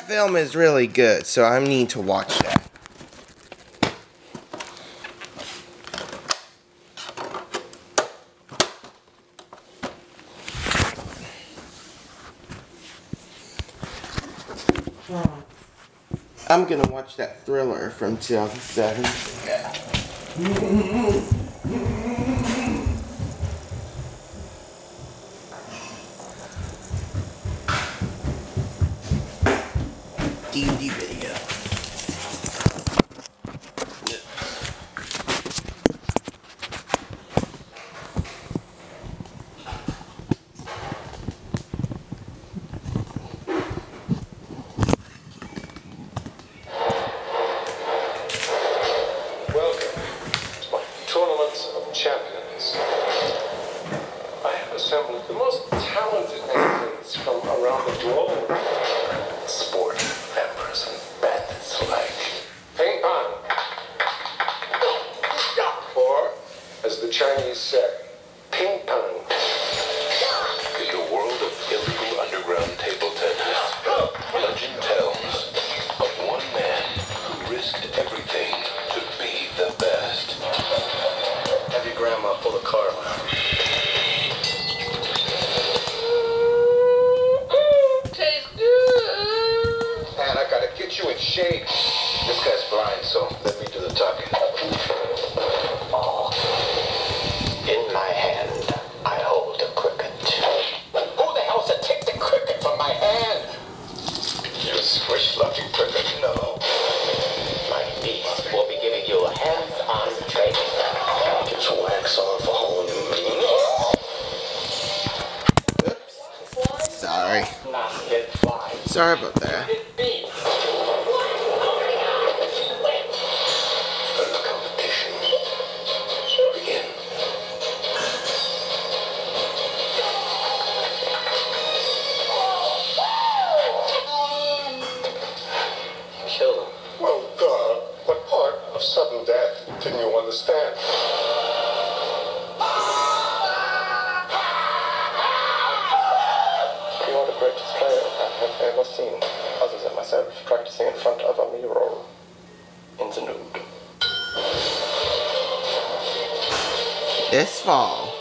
film is really good, so I need to watch that. I'm gonna watch that Thriller from 2007. Yeah. DVD video. Champions. I have assembled the most talented athletes from around the globe. Sport members and bandits alike. Ping pong. Or, as the Chinese say, ping pong. In the world of illegal underground table tennis, legend tells of one man who risked everything to be the best. Have your grandma pull a car around. Tastes good. Man, I gotta get you in shape. This guy's blind, so let me do the talking. In my hand, I hold a cricket. Who the hell said take the cricket from my hand? You squish-lucky cricket, no. My niece will be giving you a hands-on training. Just wax on for home. Oops. Sorry. Sorry about that. Let the competition begin. Kill him. Well, what part of sudden death didn't you understand? You're the greatest player I have ever seen, other than myself, practicing in front of a mirror in the nude. This fall.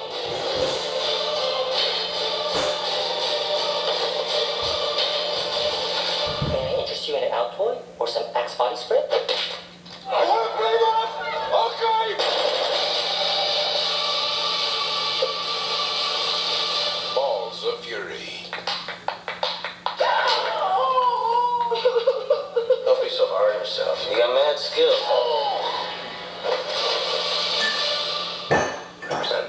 May I interest you in an Altoid or some Axe body spray? Balls of fury. Don't be so hard on yourself. You got mad skill. Represent.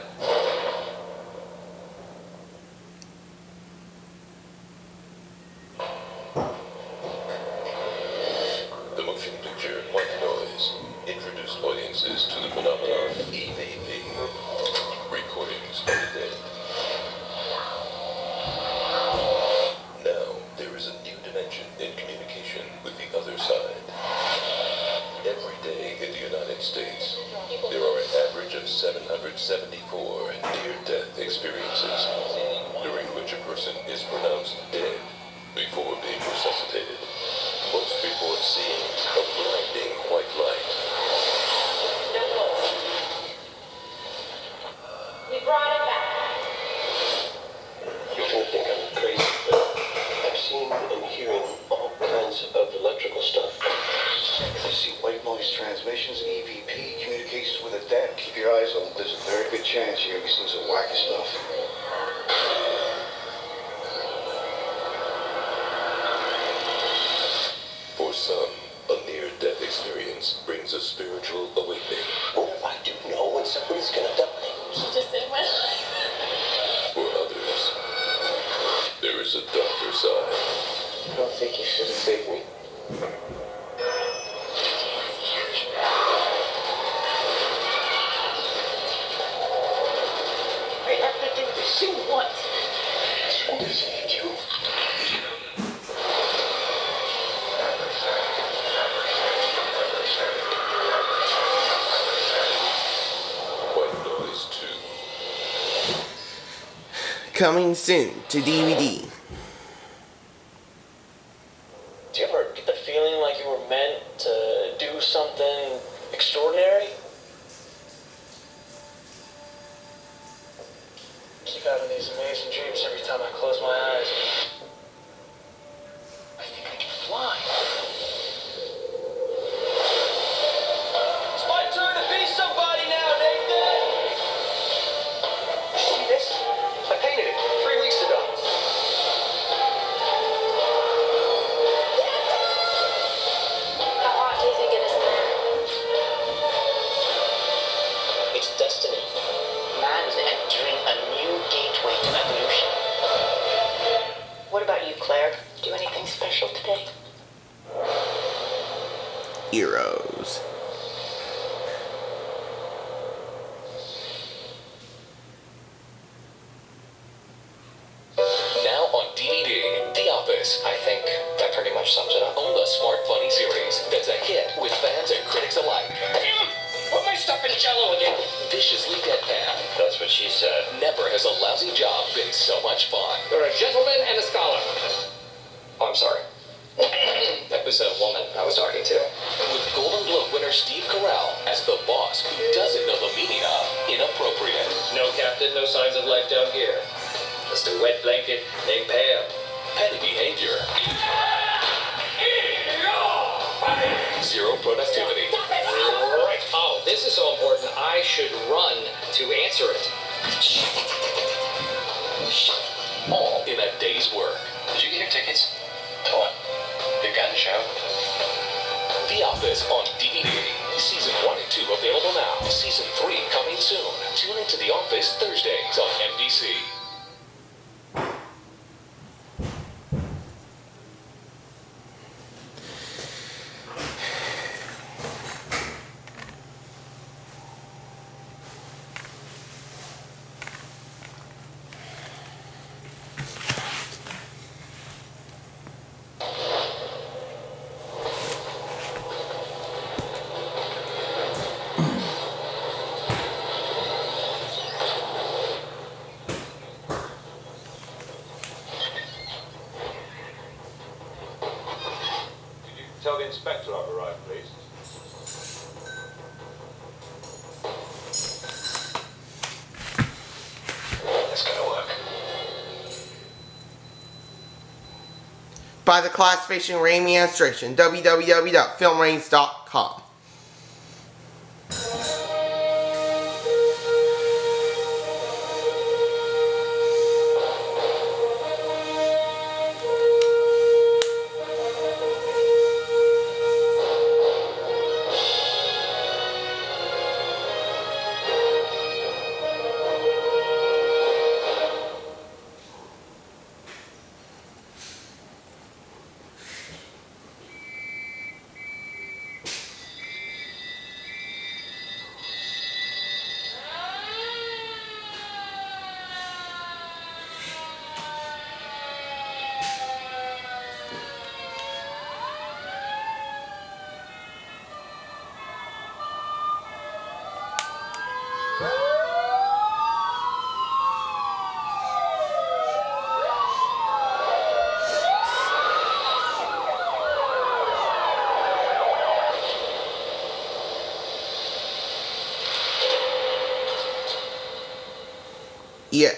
The motion picture White Noise introduced audiences to the phenomenon EVP. Recordings of the dead. Now, there is a new dimension in communication with the other side. Every day in the United States, there are an average of 774 near-death experiences, during which a person is pronounced dead before being resuscitated. Most report seeing a blinding white light. We brought it back. You don't think I'm crazy, but I've seen and hearing all kinds of electrical stuff. You see white noise transmissions, EVP, communications with the dead. Keep your eyes open. There's a very good chance you're gonna be seeing some wacky stuff. For some, a near-death experience brings a spiritual awakening. What if I do know when somebody's gonna die? She just saved my life. For others, there is a darker side. I don't think you should have saved me. I have to do this. You what? I saved you. White Noise 2. Coming soon to DVD. Do you ever something extraordinary? Keep having these amazing dreams every time I close my eyes. I think I can fly. It's my turn to be somebody now, Nathan! See this? I painted it 3 weeks ago. How hot do you think it is in there? It's destiny. Man is entering a new gateway to evolution. What about you, Claire? Do anything special today? Heroes. Now on DVD, The Office. I think that pretty much sums it up. On the smart funny series that's a hit with fans and critics alike. Put my stuff in Jell-O again. Viciously deadpan. That's what she said. Never has a lousy job been so much fun. You're a gentleman and a scholar. Oh, I'm sorry. That was a woman I was talking to. With Golden Globe winner Steve Carell as the boss who doesn't know the meaning of inappropriate. No, Captain, no signs of life down here. Just a wet blanket named Pam. Petty behavior. Zero productivity. Right. Oh, this is so important. I should run to answer it. All in a day's work. Did you get your tickets? To what? The gun show? The Office on DVD. Season 1 and 2 available now. Season 3 coming soon. Tune into The Office Thursdays on NBC. Tell the inspector I've arrived, please. It's gonna work. By the Classification Raimi Administration. www.filmrains.com. Yeah.